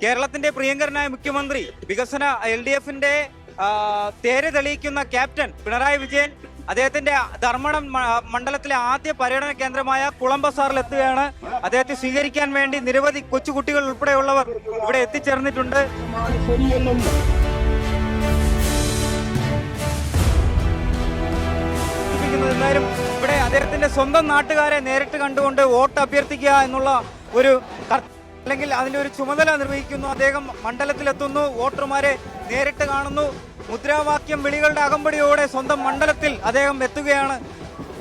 കേരളത്തിന്റെ പ്രിയങ്കരനായ മുഖ്യമന്ത്രി, വികസന LDFന്റെ തേര് തെളിയിക്കുന്ന ക്യാപ്റ്റൻ പിണറായി വിജയൻ അദ്ദേഹത്തിന്റെ ധർമ്മടം മണ്ഡലത്തിലെ ആദ്യ പര്യടന കേന്ദ്രമായ കുളംബസാറിൽ എത്തുകയാണ്. അദ്ദേഹത്തെ സ്വീകരിക്കാൻ വേണ്ടി നിരവധി കൊച്ചുകുട്ടികൾ ഉൾപ്പെടെയുള്ളവർ ഇവിടെ എത്തിച്ചേർന്നിട്ടുണ്ട്. എന്തായാലും ഇവിടെ അദ്ദേഹത്തിന്റെ സ്വന്തം നാട്ടുകാരെ നേരിട്ട് കണ്ടുകൊണ്ട് വോട്ട് അഭ്യർത്ഥിക്കുക എന്നുള്ള ഒരു അല്ലെങ്കിൽ അതിന്റെ ഒരു ചുമതല നിർവഹിക്കുന്നു. അദ്ദേഹം മണ്ഡലത്തിലെത്തുന്നു, വോട്ടർമാരെ നേരിട്ട് കാണുന്നു. മുദ്രാവാക്യം വിളികളുടെ അകമ്പടിയോടെ സ്വന്തം മണ്ഡലത്തിൽ അദ്ദേഹം എത്തുകയാണ്.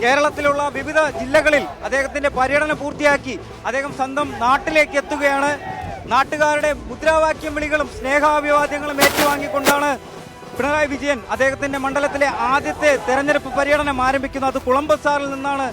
കേരളത്തിലുള്ള വിവിധ ജില്ലകളിൽ അദ്ദേഹത്തിന്റെ പര്യടനം പൂർത്തിയാക്കി അദ്ദേഹം സ്വന്തം നാട്ടിലേക്ക് എത്തുകയാണ്. നാട്ടുകാരുടെ മുദ്രാവാക്യം വിളികളും സ്നേഹാഭിവാദ്യങ്ങളും ഏറ്റുവാങ്ങിക്കൊണ്ടാണ് പിണറായി വിജയൻ അദ്ദേഹത്തിന്റെ മണ്ഡലത്തിലെ ആദ്യത്തെ തെരഞ്ഞെടുപ്പ് പര്യടനം ആരംഭിക്കുന്നത്. അത് കുളംബസാറിൽ നിന്നാണ്.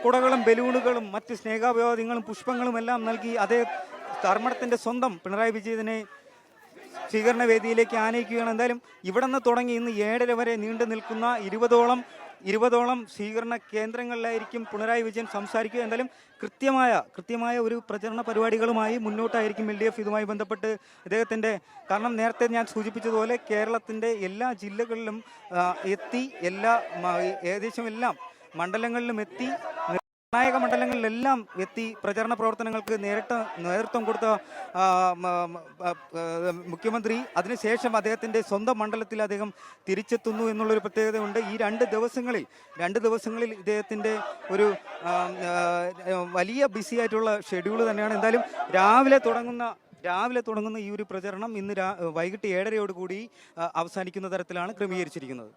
കുടകളും ബലൂണുകളും മറ്റ് സ്നേഹാഭിവാദ്യങ്ങളും പുഷ്പങ്ങളും എല്ലാം നൽകി അതേ ധർമ്മടത്തിന്റെ സ്വന്തം പിണറായി വിജയനെ സ്വീകരണ വേദിയിലേക്ക് ആനയിക്കുകയാണ്. എന്തായാലും ഇവിടെ നിന്ന് തുടങ്ങി ഇന്ന് 7:30 വരെ നീണ്ടു നിൽക്കുന്ന 20ഓളം സ്വീകരണ കേന്ദ്രങ്ങളിലായിരിക്കും പിണറായി വിജയൻ സംസാരിക്കുക. എന്തായാലും കൃത്യമായ ഒരു പ്രചരണ പരിപാടികളുമായി മുന്നോട്ടായിരിക്കും LDF ഇതുമായി ബന്ധപ്പെട്ട് അദ്ദേഹത്തിന്റെ. കാരണം നേരത്തെ ഞാൻ സൂചിപ്പിച്ചതുപോലെ കേരളത്തിന്റെ എല്ലാ ജില്ലകളിലും എത്തി, ഏകദേശം എല്ലാം മണ്ഡലങ്ങളിലും എത്തി, നിർണായക മണ്ഡലങ്ങളിലെല്ലാം എത്തി പ്രചരണ പ്രവർത്തനങ്ങൾക്ക് നേതൃത്വം കൊടുത്ത മുഖ്യമന്ത്രി അതിനുശേഷം അദ്ദേഹത്തിന്റെ സ്വന്തം മണ്ഡലത്തിൽ അദ്ദേഹം തിരിച്ചെത്തുന്നു എന്നുള്ളൊരു പ്രത്യേകതയുണ്ട്. ഈ രണ്ട് ദിവസങ്ങളിൽ ഇദ്ദേഹത്തിന്റെ ഒരു വലിയ ബിസി ആയിട്ടുള്ള ഷെഡ്യൂൾ തന്നെയാണ്. എന്തായാലും രാവിലെ തുടങ്ങുന്ന ഈ ഒരു പ്രചരണം ഇന്ന് വൈകിട്ട് 7:30 അവസാനിക്കുന്ന തരത്തിലാണ് ക്രമീകരിച്ചിരിക്കുന്നത്.